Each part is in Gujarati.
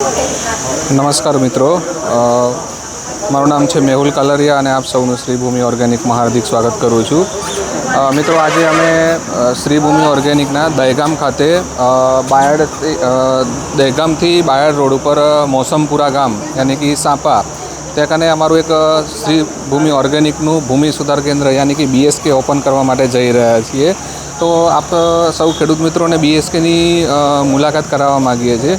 નમસ્કાર મિત્રો, મારું નામ છે મેહુલ કાલરિયા અને આપ સૌનું શ્રીભૂમિ ઓર્ગેનિકમાં હાર્દિક સ્વાગત કરું છું. મિત્રો, આજે અમે શ્રીભૂમિ ઓર્ગેનિકના દહેગામ ખાતે દહેગામથી બાયડ રોડ ઉપર મોસમપુરા ગામ યાની કે સાપા ત્યાં કને અમારું એક શ્રીભૂમિ ઓર્ગેનિકનું ભૂમિ સુધાર કેન્દ્ર યાની કે BSK ઓપન કરવા માટે જઈ રહ્યા છીએ. તો આપ સૌ ખેડૂત મિત્રોને BSKની મુલાકાત કરાવવા માગીએ છીએ.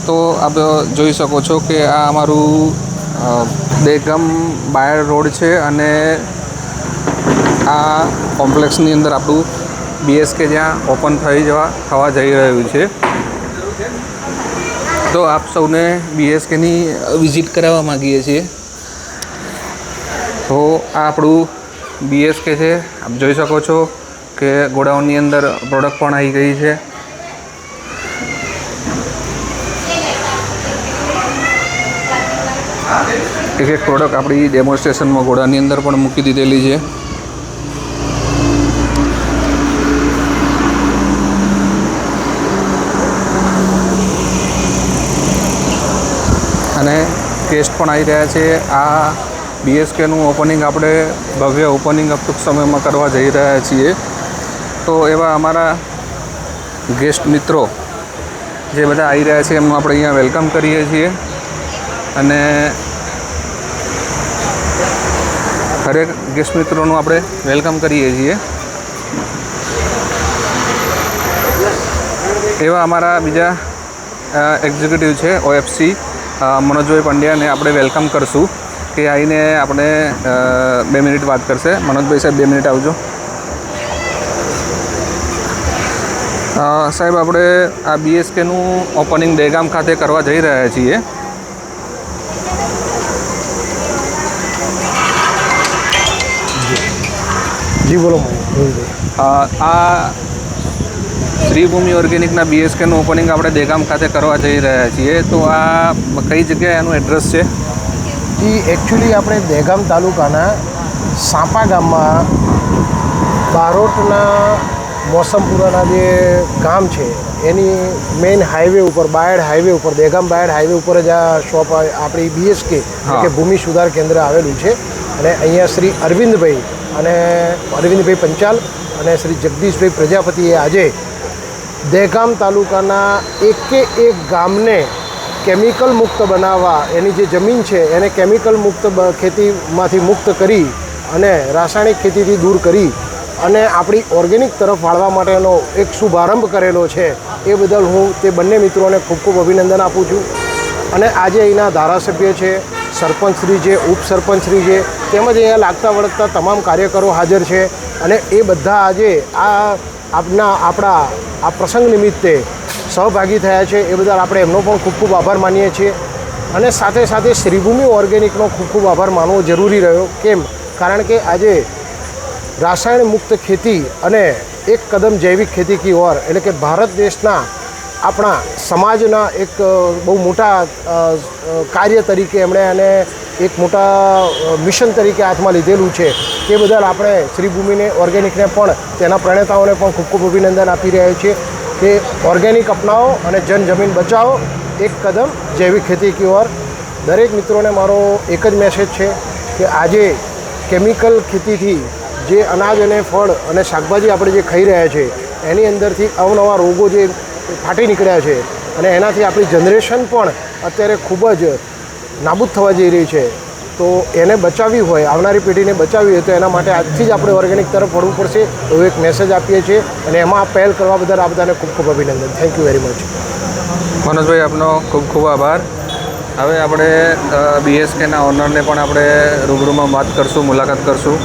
તો આપ જોઈ શકો છો કે આ અમારું દહેગામ બાયડ રોડ છે અને આ કોમ્પ્લેક્સની અંદર આપણું BSK જ્યાં ઓપન થવા જઈ રહ્યું છે. તો આપ સૌને BSKની વિઝિટ કરાવવા માગીએ છીએ. તો આ આપણું BSK છે. આપ જોઈ શકો છો કે ગોડાઉનની અંદર પ્રોડક્ટ પણ આવી ગઈ છે. એક પ્રોડક્ટ આપણી ડેમોન્સ્ટ્રેશનમાં ઘોડાની અંદર પણ મૂકી દીધેલી છે. અને ટેસ્ટ પણ આવી રહ્યા છે. આ BSKનું ઓપનિંગ આપણે ભવ્ય ઓપનિંગ ટૂંક સમયમાં કરવા જઈ રહ્યા છીએ. તો એવા અમારા ગેસ્ટ મિત્રો જે બધા આવી રહ્યા છે એમનું આપણે અહીંયા વેલકમ કરીએ છીએ અને હરેક ગેસ્ટ મિત્રોનું આપણે વેલકમ કરીએ છીએ. એવા અમારા બીજા એક્ઝિક્યુટિવ છે OFC મનોજભાઈ પંડ્યાને આપણે વેલકમ કરશું કે આવીને આપણે 2 મિનિટ વાત કરશે. મનોજભાઈ સાહેબ 2 મિનિટ આવજો. સાહેબ, આપણે આ BSKનું ઓપનિંગ દહેગામ ખાતે કરવા જઈ રહ્યા છીએ. જી બોલો. આ શ્રીભૂમિ ઓર્ગેનિકના BSKનું ઓપનિંગ આપણે દહેગામ ખાતે કરવા જઈ રહ્યા છીએ. તો આ કઈ જગ્યાએ એનું એડ્રેસ છે? જી, એકચ્યુઅલી આપણે દહેગામ તાલુકાના સાપા ગામમાં બારોટના મોસમપુરાના જે ગામ છે એની મેઇન હાઈવે ઉપર, બાયડ હાઈવે ઉપર, દહેગામ બાયડ હાઈવે ઉપર જ આ શોપ આપણી BSK કે ભૂમિ સુધાર કેન્દ્ર આવેલું છે. અને અહીંયા શ્રી અરવિંદભાઈ પંચાલ અને શ્રી જગદીશભાઈ પ્રજાપતિએ આજે દહેગામ તાલુકાના એકે એક ગામને કેમિકલ મુક્ત બનાવવા, એની જે જમીન છે એને કેમિકલ મુક્ત ખેતીમાંથી મુક્ત કરી અને રાસાયણિક ખેતીથી દૂર કરી અને આપણી ઓર્ગેનિક તરફ વાળવા માટેનો એક શુભારંભ કરેલો છે. એ બદલ હું તે બંને મિત્રોને ખૂબ ખૂબ અભિનંદન આપું છું. અને આજે અહીંના ધારાસભ્ય છે, સરપંચશ્રી છે, ઉપસરપંચશ્રી છે, તેમજ અહીંયા લાગતા વળગતા તમામ કાર્યકરો હાજર છે. અને એ બધા આજે આપણા આ પ્રસંગ નિમિત્તે સહભાગી થયા છે. એ બદલ આપણે એમનો પણ ખૂબ ખૂબ આભાર માનીએ છીએ. અને સાથે સાથે શ્રીભૂમિ ઓર્ગેનિકનો ખૂબ ખૂબ આભાર માનવો જરૂરી રહ્યો. કેમ? કારણ કે આજે રાસાયણ મુક્ત ખેતી અને એક કદમ જૈવિક ખેતી કી ઓર, એટલે કે ભારત દેશના આપણા સમાજના એક બહુ મોટા કાર્ય તરીકે એમણે એને એક મોટા મિશન તરીકે હાથમાં લીધેલું છે. તે બદલ આપણે શ્રીભૂમિને ઓર્ગેનિકને પણ તેના પ્રણેતાઓને પણ ખૂબ ખૂબ અભિનંદન આપી રહ્યા છીએ કે ઓર્ગેનિક અપનાવો અને જમીન બચાવો, એક કદમ જૈવિક ખેતી કી ઓર. દરેક મિત્રોને મારો એક જ મેસેજ છે કે આજે કેમિકલ ખેતીથી જે અનાજ અને ફળ અને શાકભાજી આપણે જે ખાઈ રહ્યા છે એની અંદરથી અવનવા રોગો જે ફાટી નીકળ્યા છે અને એનાથી આપણી જનરેશન પણ અત્યારે ખૂબ જ નાબૂદ થવા જઈ રહી છે. તો એને બચાવવી હોય, આવનારી પેઢીને બચાવવી હોય તો એના માટે આજથી જ આપણે ઓર્ગેનિક તરફ વળવું પડશે એવો એક મેસેજ આપીએ છીએ. અને એમાં પહેલ કરવા બદલ આ બધાને ખૂબ ખૂબ અભિનંદન. Thank you very much. મનોજભાઈ, આપનો ખૂબ ખૂબ આભાર. હવે આપણે BSKના ઓનરને પણ આપણે રૂબરૂમાં વાત કરશું, મુલાકાત કરશું.